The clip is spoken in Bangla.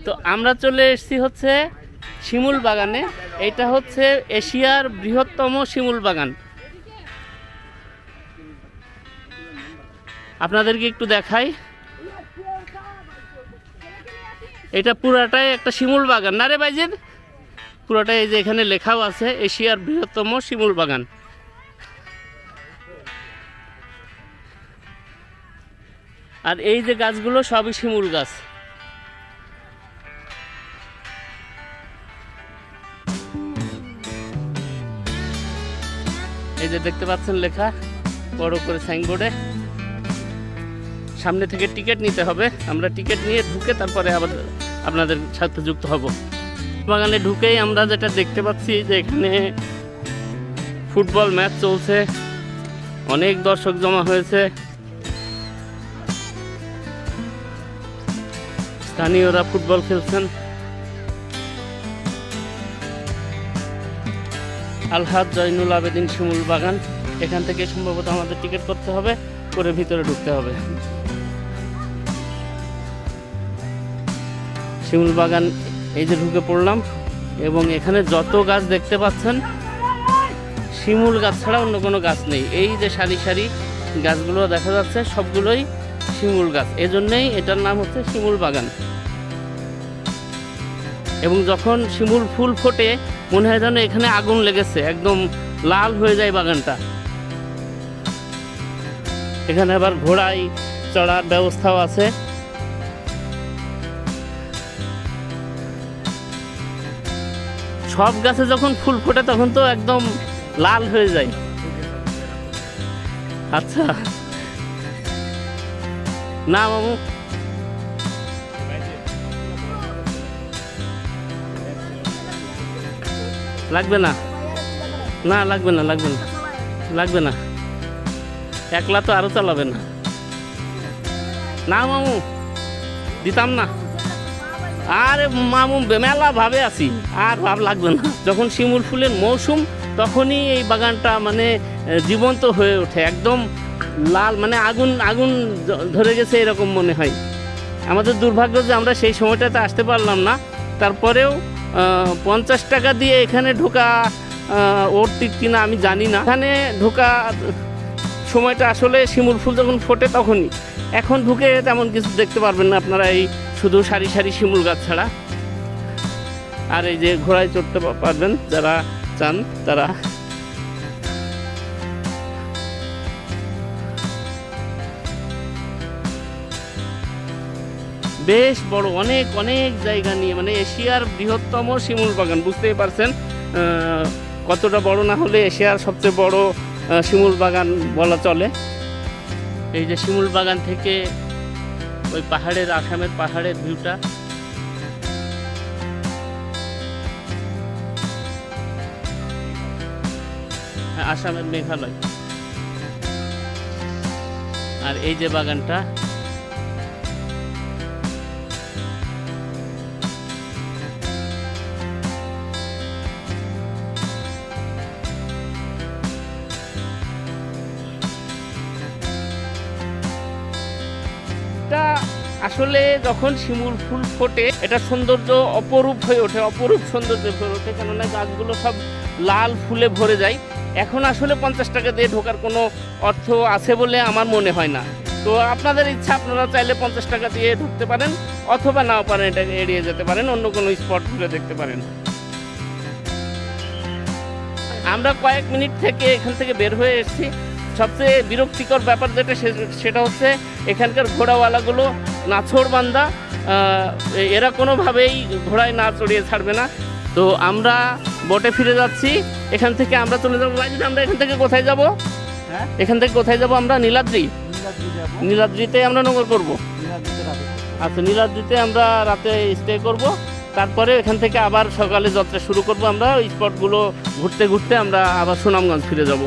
তো আমরা চলে এসেছি হচ্ছে শিমুল বাগানে। এটা হচ্ছে এশিয়ার বৃহত্তম শিমুল বাগান। আপনাদেরকে একটু দেখাই, এটা পুরাটাই একটা শিমুল বাগান না রে ভাইজির? পুরাটাই এই যে এখানে লেখাও আছে এশিয়ার বৃহত্তম শিমুল বাগান। আর এই যে গাছগুলো সবই শিমুল গাছ। এই যে দেখতে পাচ্ছেন লেখা বড় করে সাইনবোর্ডে। সামনে থেকে টিকিট নিতে হবে, আমরা টিকিট নিয়ে ঢুকে তারপরে আবার আপনাদের সাথে যুক্ত হব। বাগানে ঢুকেই আমরা যেটা দেখতে পাচ্ছি যে এখানে ফুটবল ম্যাচ চলছে, অনেক দর্শক জমা হয়েছে, স্থানীয়রা ফুটবল খেলছেন। আলহাজ জয়নুল আবেদিন শিমুল বাগান, এখান থেকে সম্ভবত আমাদের টিকিট করতে হবে, করে ভিতরে ঢুকতে হবে। শিমুল বাগান এই যে ঢুকে পড়লাম, এবং এখানে যত গাছ দেখতে পাচ্ছেন শিমুল গাছ ছাড়া অন্য কোনো গাছ নেই। এই যে সারি সারি গাছগুলো দেখা যাচ্ছে সবগুলোই শিমুল গাছ, এজন্যই এটার নাম হচ্ছে শিমুল বাগান। এবং যখন শিমুল ফুল ফোটে মনে হয় যেন এখানে আগুন লেগেছে, একদম লাল হয়ে যায় বাগানটা। এখানে আবার ঘোড়ায় চড়ার ব্যবস্থাও আছে। সব গাছে যখন ফুল ফোটে তখন তো একদম লাল হয়ে যায়। আচ্ছা না মামু, লাগবে না, না লাগবে না, লাগবে না, লাগবে না, একলা তো আরো চালাবে না। না মামু দিতাম না, আরে মামু মেলা ভাবে আছি, আর ভাব লাগবে না। যখন শিমুল ফুলের মৌসুম তখনই এই বাগানটা মানে জীবন্ত হয়ে ওঠে, একদম লাল, মানে আগুন আগুন ধরে গেছে এরকম মনে হয়। আমাদের দুর্ভাগ্য যে আমরা সেই সময়টাতে আসতে পারলাম না। তারপরেও 50 টাকা দিয়ে এখানে ঢোকা অর্থিক কিনা আমি জানি না। এখানে ঢোকা সময়টা আসলে শিমুল ফুল যখন ফোটে তখনই। এখন ঢুকে তেমন কিছু দেখতে পারবেন না আপনারা, এই শুধু সারি সারি শিমুল গাছ ছাড়া। আর এই যে ঘোড়ায় চড়তে পারবেন যারা চান তারা। বেশ বড়, অনেক অনেক জায়গা নিয়ে, মানে এশিয়ার বৃহত্তম শিমুল বাগান, বুঝতেই পারছেন কতটা বড়। না হলে এশিয়ার সবচেয়ে বড় শিমুল বাগান বলা চলে। এই যে শিমুল বাগান থেকে ওই পাহাড়ের, আসামের পাহাড়ের ভিউটা। আসামের মেঘালয়। আর এই যে বাগানটা, আসলে যখন শিমুল ফুল ফোটে এটা সৌন্দর্য অপরূপ হয়ে ওঠে, অপরূপ সৌন্দর্য হয়ে ওঠে, কেননা গাছগুলো সব লাল ফুলে ভরে যায়। এখন আসলে 50 টাকা দিয়ে ঢোকার কোনো অর্থ আছে বলে আমার মনে হয় না। তো আপনাদের ইচ্ছা, আপনারা চাইলে 50 টাকা দিয়ে ঢুকতে পারেন, অথবা নাও পারেন, এটাকে এড়িয়ে যেতে পারেন, অন্য কোনো স্পট ঘুরে দেখতে পারেন। আমরা কয়েক মিনিট থেকে এখান থেকে বের হয়ে এসেছি। সবচেয়ে বিরক্তিকর ব্যাপার যেটা, সেটা হচ্ছে এখানকার ঘোড়াওয়ালাগুলো নাছোড়বান্দা, এরা কোনোভাবেই ঘোড়ায় না চড়িয়ে ছাড়বে না। তো আমরা বোটে ফিরে যাচ্ছি। এখান থেকে আমরা চলে যাবো, আমরা এখান থেকে কোথায় যাব? এখান থেকে কোথায় যাব আমরা? নীলাদ্রি। নীলাদ্রিতে আমরা নগর করব। আচ্ছা, নীলাদ্রিতে আমরা রাতে স্টে করব, তারপরে এখান থেকে আবার সকালে যাত্রা শুরু করব। আমরা ওই স্পটগুলো ঘুরতে ঘুরতে আমরা আবার সুনামগঞ্জ ফিরে যাব।